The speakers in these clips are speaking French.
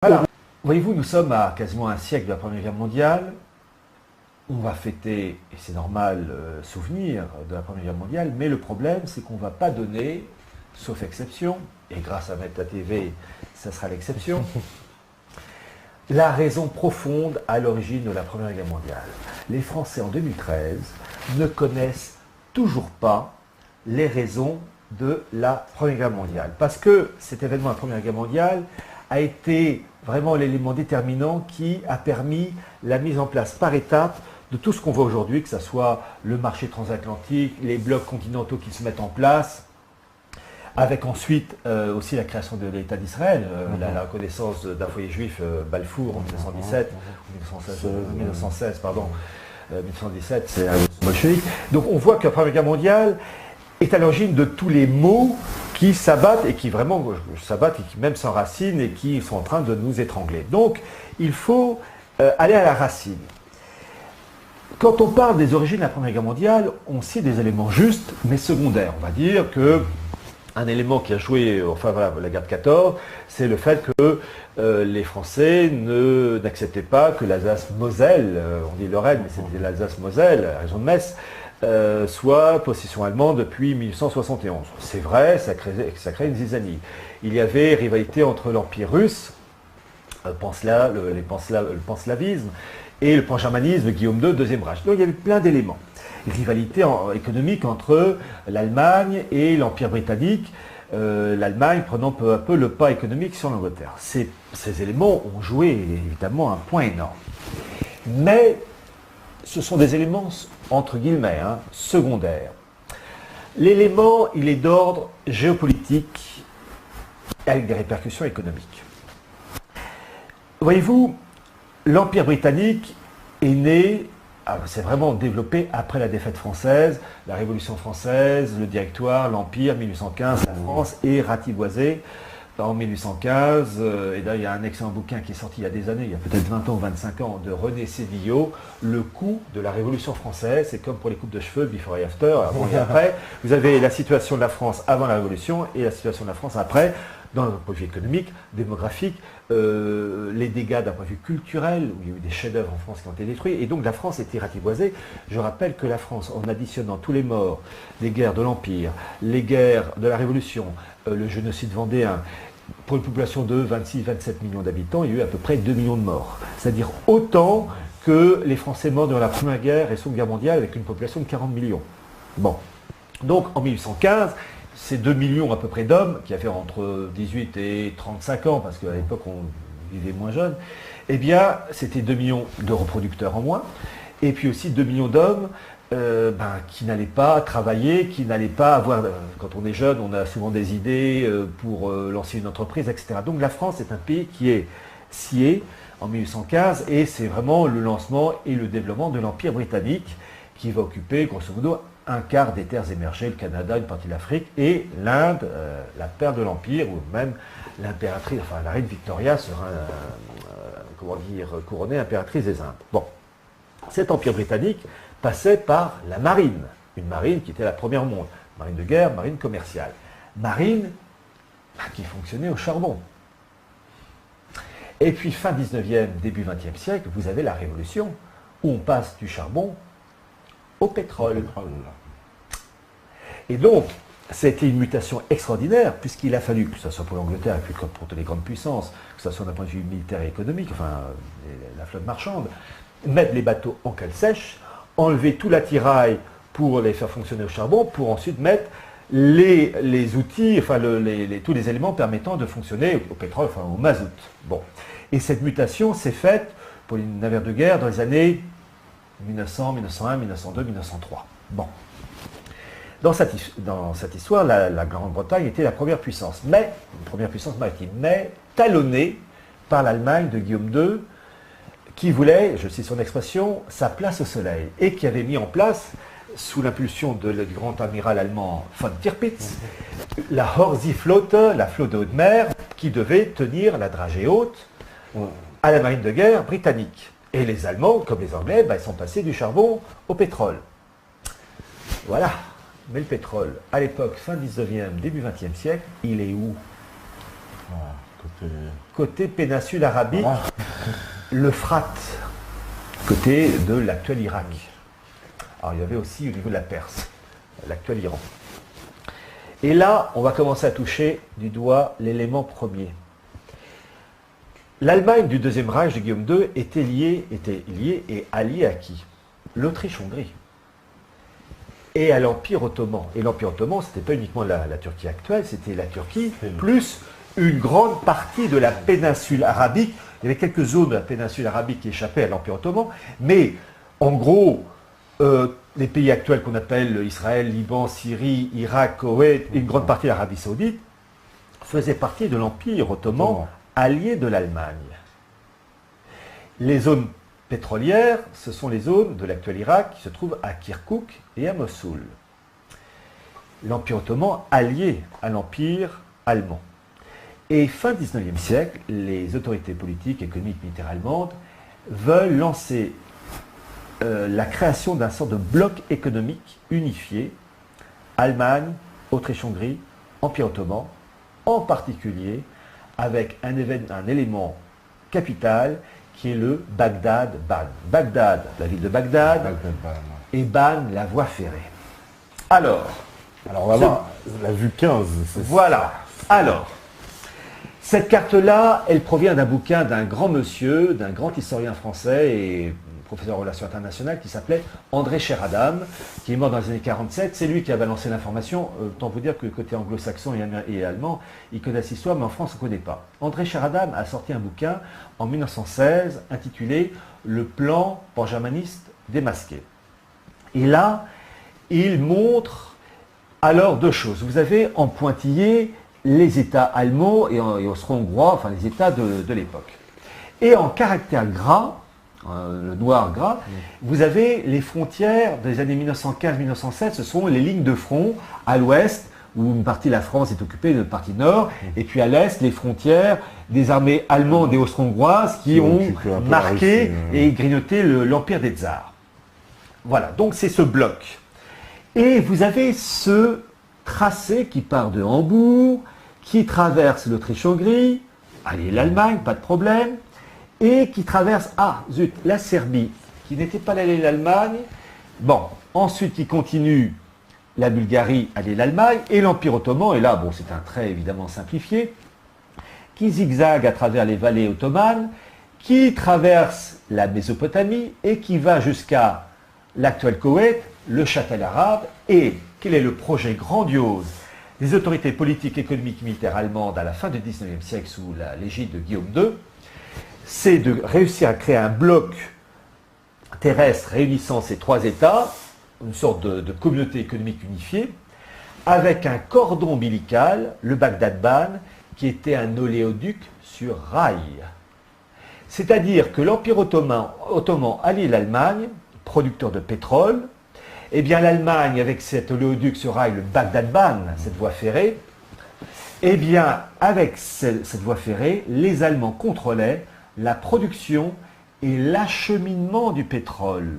Voilà. Voyez-vous, nous sommes à quasiment un siècle de la Première Guerre mondiale. On va fêter, et c'est normal, souvenir de la Première Guerre mondiale, mais le problème, c'est qu'on ne va pas donner, sauf exception, et grâce à Meta TV, ça sera l'exception, la raison profonde à l'origine de la Première Guerre mondiale. Les Français, en 2013, ne connaissent toujours pas les raisons de la Première Guerre mondiale. Parce que cet événement de la Première Guerre mondiale a été vraiment l'élément déterminant qui a permis la mise en place par étapes de tout ce qu'on voit aujourd'hui, que ce soit le marché transatlantique, les blocs continentaux qui se mettent en place, avec ensuite aussi la création de l'État d'Israël, la reconnaissance d'un foyer juif, Balfour en 1917, 1916, pardon, 1917, c'est un bolchevique. Donc on voit que la Première Guerre mondiale est à l'origine de tous les maux qui s'abattent et qui vraiment s'abattent et qui même s'enracinent et qui sont en train de nous étrangler. Donc il faut aller à la racine. Quand on parle des origines de la Première Guerre mondiale, on cite des éléments justes mais secondaires. On va dire que un élément qui a joué, enfin voilà, la guerre de 14, c'est le fait que les Français n'acceptaient pas que l'Alsace-Moselle, on dit Lorraine, mais c'était l'Alsace-Moselle, la région de Metz, soit possession allemande depuis 1871. C'est vrai, ça crée une zizanie. Il y avait rivalité entre l'Empire russe, le panslavisme, et le pangermanisme, Guillaume II, Deuxième Reich. Donc il y avait plein d'éléments. Rivalité économique entre l'Allemagne et l'Empire britannique, l'Allemagne prenant peu à peu le pas économique sur l'Angleterre. Ces éléments ont joué évidemment un point énorme. Mais ce sont des éléments, entre guillemets, secondaires. L'élément, il est d'ordre géopolitique avec des répercussions économiques. Voyez-vous, l'Empire britannique est né, c'est vraiment développé après la défaite française, la Révolution française, le Directoire, l'Empire, 1815, la France est ratiboisée en 1815. Et là, il y a un excellent bouquin qui est sorti il y a des années, il y a peut-être 20 ans ou 25 ans, de René Sévillot, Le coût de la Révolution française. C'est comme pour les coupes de cheveux, before et after, avant et après. Vous avez la situation de la France avant la Révolution et la situation de la France après, d'un point de vue économique, démographique, les dégâts d'un point de vue culturel, où il y a eu des chefs-d'œuvre en France qui ont été détruits, et donc la France était ratiboisée. Je rappelle que la France, en additionnant tous les morts des guerres de l'Empire, les guerres de la Révolution, le génocide vendéen, pour une population de 26-27 millions d'habitants, il y a eu à peu près 2 millions de morts. C'est-à-dire autant que les Français morts durant la Première Guerre et Seconde Guerre mondiale avec une population de 40 millions. Bon. Donc en 1815, ces 2 millions à peu près d'hommes, qui avaient entre 18 et 35 ans, parce qu'à l'époque on vivait moins jeune, eh bien c'était 2 millions de reproducteurs en moins, et puis aussi 2 millions d'hommes qui n'allaient pas travailler, qui n'allaient pas avoir, quand on est jeune, on a souvent des idées pour lancer une entreprise, etc. Donc la France est un pays qui est scié en 1815, et c'est vraiment le lancement et le développement de l'Empire britannique, qui va occuper, grosso modo, un quart des terres émergées, le Canada, une partie de l'Afrique, et l'Inde, la perle de l'Empire, ou même l'impératrice, enfin la reine Victoria sera, couronnée impératrice des Indes. Bon, cet empire britannique passait par la marine, une marine qui était la première au monde, marine de guerre, marine commerciale, marine qui fonctionnait au charbon. Et puis fin 19e, début 20e siècle, vous avez la Révolution, où on passe du charbon au pétrole. Et donc, ça a été une mutation extraordinaire, puisqu'il a fallu, que ce soit pour l'Angleterre et puis pour toutes les grandes puissances, que ce soit d'un point de vue militaire et économique, enfin la flotte marchande, mettre les bateaux en cale sèche, enlever tout l'attirail pour les faire fonctionner au charbon, pour ensuite mettre les outils, enfin tous les éléments permettant de fonctionner au pétrole, enfin au mazout. Bon. Et cette mutation s'est faite pour les navires de guerre dans les années 1900, 1901, 1902, 1903. Bon. Dans cette histoire, la Grande-Bretagne était la première puissance maritime, mais talonnée par l'Allemagne de Guillaume II, qui voulait, je cite son expression, sa place au soleil, et qui avait mis en place, sous l'impulsion du grand amiral allemand von Tirpitz, la Horsey-Flotte, la flotte de haute mer, qui devait tenir la dragée haute à la marine de guerre britannique. Et les Allemands, comme les Anglais, ils sont passés du charbon au pétrole. Voilà. Mais le pétrole, à l'époque, fin 19e, début 20e siècle, il est où? Côté péninsule arabique, Ah. l'Euphrate, côté de l'actuel Irak. Alors il y avait aussi au niveau de la Perse, l'actuel Iran. Et là, on va commencer à toucher du doigt l'élément premier. L'Allemagne du Deuxième Reich de Guillaume II était liée et alliée à qui? L'Autriche-Hongrie. Et à l'Empire ottoman. Et l'Empire ottoman, ce n'était pas uniquement la Turquie actuelle, c'était la Turquie, plus une grande partie de la péninsule arabique. Il y avait quelques zones de la péninsule arabique qui échappaient à l'Empire ottoman, mais en gros, les pays actuels qu'on appelle Israël, Liban, Syrie, Irak, Koweït, et une grande partie de l'Arabie saoudite, faisaient partie de l'Empire ottoman, allié de l'Allemagne. Les zones pétrolières, ce sont les zones de l'actuel Irak qui se trouvent à Kirkouk et à Mossoul. L'Empire ottoman allié à l'Empire allemand. Et fin 19e siècle, les autorités politiques, économiques, militaires allemandes veulent lancer la création d'un sort de bloc économique unifié, Allemagne, Autriche-Hongrie, Empire ottoman, en particulier avec un élément capital qui est le Bagdad-Ban. Bagdad, la ville de Bagdad, et Ban, la voie ferrée. Alors on va voir la vue 15. Voilà. Alors, cette carte-là, elle provient d'un bouquin d'un grand monsieur, d'un grand historien français et professeur en relations internationales qui s'appelait André Sheradam, qui est mort dans les années 47. C'est lui qui a balancé l'information. Autant vous dire que côté anglo-saxon et allemand, ils connaissent l'histoire, mais en France, on ne connaît pas. André Sheradam a sorti un bouquin en 1916 intitulé Le plan pangermaniste démasqué. Et là, il montre alors deux choses. Vous avez en pointillé les États allemands et austro-hongrois, enfin les États de l'époque. Et en caractère gras, le noir gras, vous avez les frontières des années 1915-1916, ce sont les lignes de front à l'ouest, où une partie de la France est occupée, une partie nord, et puis à l'est, les frontières des armées allemandes et austro-hongroises qui ont marqué et grignoté l'empire des tsars. Voilà, donc c'est ce bloc. Et vous avez ce tracé qui part de Hambourg, qui traverse l'Autriche-Hongrie, allez, l'Allemagne, pas de problème, et qui traverse, la Serbie, qui n'était pas allée l'Allemagne, bon, ensuite qui continue la Bulgarie, allez, l'Allemagne, et l'Empire ottoman, et là, bon, c'est un trait évidemment simplifié, qui zigzague à travers les vallées ottomanes, qui traverse la Mésopotamie, et qui va jusqu'à l'actuel Koweït, le Châtel arabe, et quel est le projet grandiose des autorités politiques, économiques, militaires allemandes à la fin du XIXe siècle sous l'égide de Guillaume II, c'est de réussir à créer un bloc terrestre réunissant ces trois États, une sorte de communauté économique unifiée, avec un cordon ombilical, le Bagdad-Ban, qui était un oléoduc sur rail. C'est-à-dire que l'Empire ottoman alliait l'Allemagne, producteur de pétrole. Eh bien l'Allemagne, avec cet oléoduc sur rail, le Bagdad-Ban, cette voie ferrée, eh bien avec cette voie ferrée, les Allemands contrôlaient la production et l'acheminement du pétrole.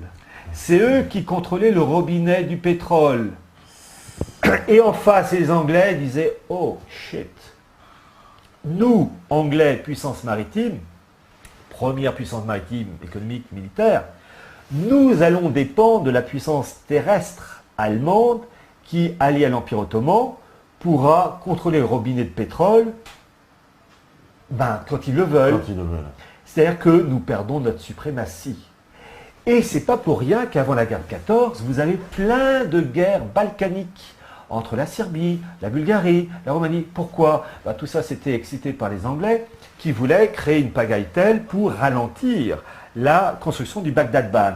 C'est eux qui contrôlaient le robinet du pétrole. Et en face, les Anglais disaient « Oh, shit ! Nous, Anglais, puissance maritime, première puissance maritime, économique, militaire, nous allons dépendre de la puissance terrestre allemande qui, alliée à l'Empire ottoman, pourra contrôler le robinet de pétrole quand ils le veulent. C'est-à-dire que nous perdons notre suprématie. Et c'est pas pour rien qu'avant la guerre de 14, vous avez plein de guerres balkaniques entre la Serbie, la Bulgarie, la Roumanie. Pourquoi? Tout ça, c'était excité par les Anglais qui voulaient créer une pagaille telle pour ralentir la construction du Bagdad-Ban.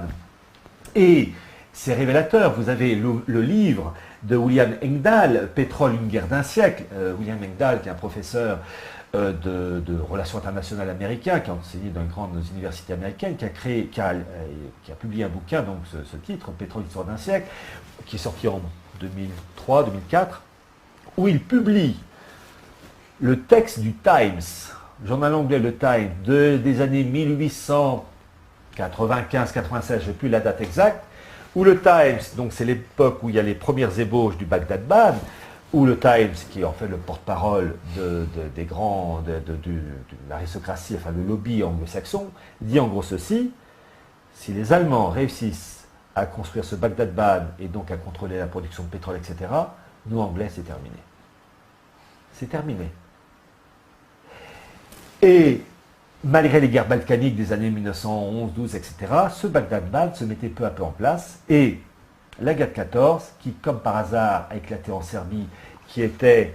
Et c'est révélateur. Vous avez le livre de William Engdahl, Pétrole, une guerre d'un siècle. William Engdahl, qui est un professeur de relations internationales américain, qui a enseigné dans les grandes universités américaines, qui a publié un bouquin, donc ce titre, Pétrole, l'histoire d'un siècle, qui est sorti en 2003-2004, où il publie le texte du Times, journal anglais le Times, des années 1895-96, je n'ai plus la date exacte, où le Times, donc c'est l'époque où il y a les premières ébauches du Bagdad-Ban, ou le Times, qui est en fait le porte-parole des grands, de l'aristocratie, enfin le lobby anglo-saxon, dit en gros ceci: si les Allemands réussissent à construire ce Bagdad-Ban et donc à contrôler la production de pétrole, etc., nous, Anglais, c'est terminé. C'est terminé. Et malgré les guerres balkaniques des années 1911, 12, etc., ce Bagdad-Ban se mettait peu à peu en place. Et la guerre de 14, qui, comme par hasard, a éclaté en Serbie, qui était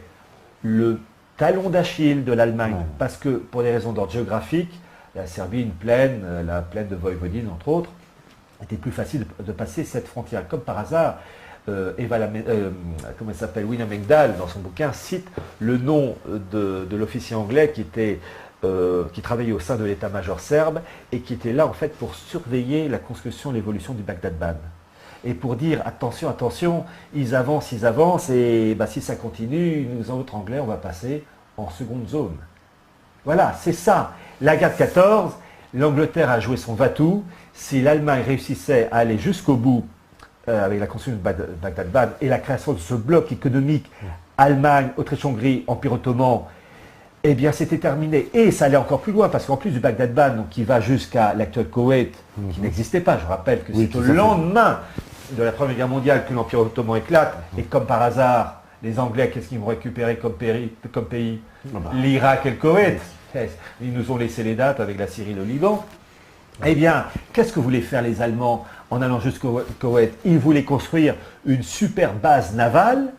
le talon d'Achille de l'Allemagne, parce que, pour des raisons d'ordre géographique, la Serbie, une plaine, la plaine de Voïvodine, entre autres, était plus facile de passer cette frontière. Comme par hasard, comment elle s'appelle, William Engdahl, dans son bouquin, cite le nom de l'officier anglais qui travaillait au sein de l'état-major serbe et qui était là, en fait, pour surveiller la construction, l'évolution du Bagdad-Ban. Et pour dire, attention, attention, ils avancent, et si ça continue, nous autres Anglais, on va passer en seconde zone. Voilà, c'est ça. La guerre de 14, l'Angleterre a joué son va-tout. Si l'Allemagne réussissait à aller jusqu'au bout avec la construction de Bagdad-Ban et la création de ce bloc économique, Allemagne, Autriche-Hongrie, Empire ottoman, eh bien c'était terminé. Et ça allait encore plus loin, parce qu'en plus du Bagdad-Ban, qui va jusqu'à l'actuel Koweït, qui n'existait pas, je rappelle que c'est au lendemain de la Première Guerre mondiale que l'Empire ottoman éclate, et comme par hasard, les Anglais, qu'est-ce qu'ils vont récupérer comme pays? L'Irak et le Koweït. Ils nous ont laissé les dates avec la Syrie et le Liban. Eh bien, qu'est-ce que voulaient faire les Allemands en allant jusqu'au Koweït? Ils voulaient construire une super base navale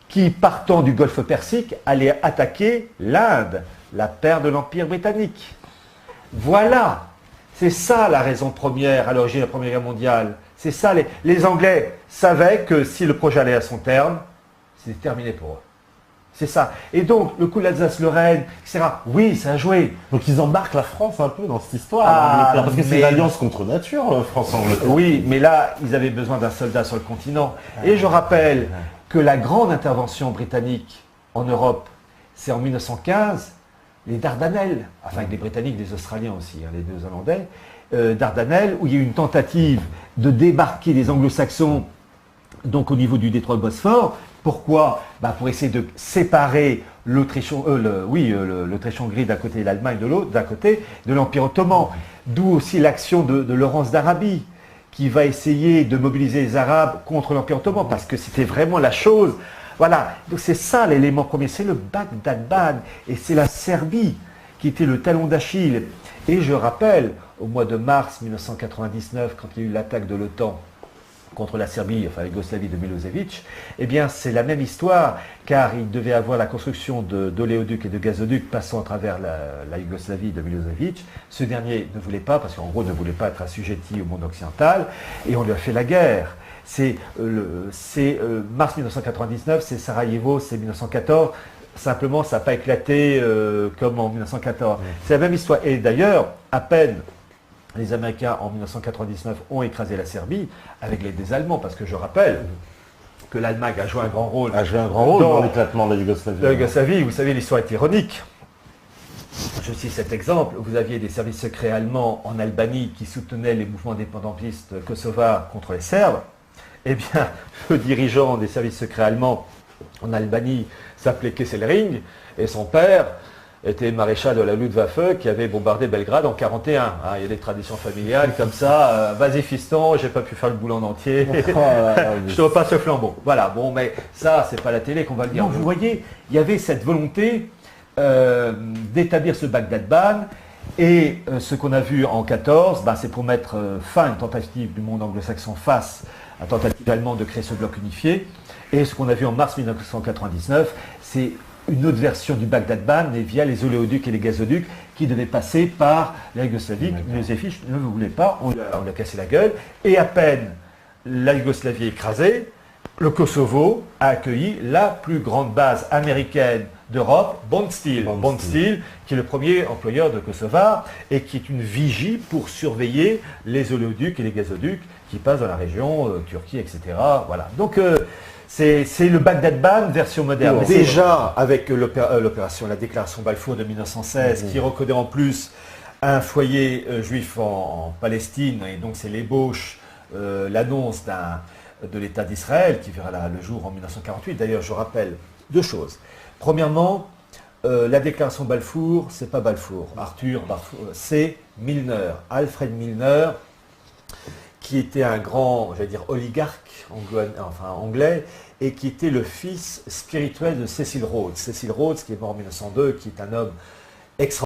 qui, partant du Golfe Persique, allait attaquer l'Inde, la paire de l'Empire britannique. Voilà, c'est ça la raison première à l'origine de la Première Guerre mondiale. C'est ça, les Anglais savaient que si le projet allait à son terme, c'était terminé pour eux. C'est ça. Et donc, le coup de l'Alsace-Lorraine, etc., oui, ça a joué. Donc ils embarquent la France un peu dans cette histoire, parce que c'est une alliance contre nature, France-Angleterre. Oui, mais là, ils avaient besoin d'un soldat sur le continent. Et je rappelle que la grande intervention britannique en Europe, c'est en 1915, les Dardanelles, enfin avec des Britanniques, des Australiens aussi, les Néo-Zélandais, Dardanelles, où il y a eu une tentative de débarquer des Anglo-Saxons donc au niveau du détroit de Bosphore. Pourquoi? Pour essayer de séparer l'Autriche-Hongrie d'un côté et l'Allemagne de l'autre, d'un côté, de l'Empire ottoman. D'où aussi l'action de Laurence d'Arabie, qui va essayer de mobiliser les Arabes contre l'Empire ottoman, parce que c'était vraiment la chose. Voilà, donc c'est ça l'élément premier, c'est le Bagdad-Ban, et c'est la Serbie qui était le talon d'Achille. Et je rappelle, au mois de mars 1999, quand il y a eu l'attaque de l'OTAN contre la Serbie, enfin la Yougoslavie de Milosevic, eh bien c'est la même histoire, car il devait avoir la construction d'oléoducs et de gazoducs passant à travers la Yougoslavie de Milosevic. Ce dernier ne voulait pas, parce qu'en gros ne voulait pas être assujetti au monde occidental, et on lui a fait la guerre. C'est mars 1999, c'est Sarajevo, c'est 1914, simplement ça n'a pas éclaté comme en 1914. C'est la même histoire, et d'ailleurs, à peine les Américains, en 1999, ont écrasé la Serbie avec l'aide des Allemands, parce que je rappelle que l'Allemagne a joué un grand rôle. Dans l'éclatement de la Yougoslavie. La Yougoslavie, vous savez, l'histoire est ironique. Je cite cet exemple. Vous aviez des services secrets allemands en Albanie qui soutenaient les mouvements indépendantistes kosovars contre les Serbes. Eh bien, le dirigeant des services secrets allemands en Albanie s'appelait Kesselring, et son père était maréchal de la Luftwaffe qui avait bombardé Belgrade en 1941. Il y a des traditions familiales comme ça. Vas-y fiston, j'ai pas pu faire le boulot en entier. Je te repasse le flambeau. Voilà, bon, mais ça, c'est pas la télé qu'on va le dire. Donc, vous voyez, il y avait cette volonté d'établir ce Bagdad-Ban. Et ce qu'on a vu en 1914, c'est pour mettre fin à une tentative du monde anglo-saxon face à la tentative allemande de créer ce bloc unifié. Et ce qu'on a vu en mars 1999, c'est une autre version du Bagdad-Ban, mais via les oléoducs et les gazoducs qui devaient passer par la Yougoslavie. Milosevic ne voulait pas, on lui a cassé la gueule. Et à peine la Yougoslavie écrasée, le Kosovo a accueilli la plus grande base américaine d'Europe, Bond Steel, qui est le premier employeur de Kosovars et qui est une vigie pour surveiller les oléoducs et les gazoducs qui passent dans la région, Turquie, etc. Voilà. Donc, c'est le Bagdad-Ban version moderne. Déjà, avec l'opération, la déclaration Balfour de 1916, qui reconnaît en plus un foyer juif en Palestine, et donc c'est l'ébauche, l'annonce de l'État d'Israël, qui verra le jour en 1948. D'ailleurs, je rappelle deux choses. Premièrement, la déclaration Balfour, c'est pas Balfour. Arthur Balfour, c'est Milner, Alfred Milner, qui était un grand, j'allais dire, oligarque anglais, et qui était le fils spirituel de Cecil Rhodes. Cecil Rhodes, qui est mort en 1902, qui est un homme extraordinaire.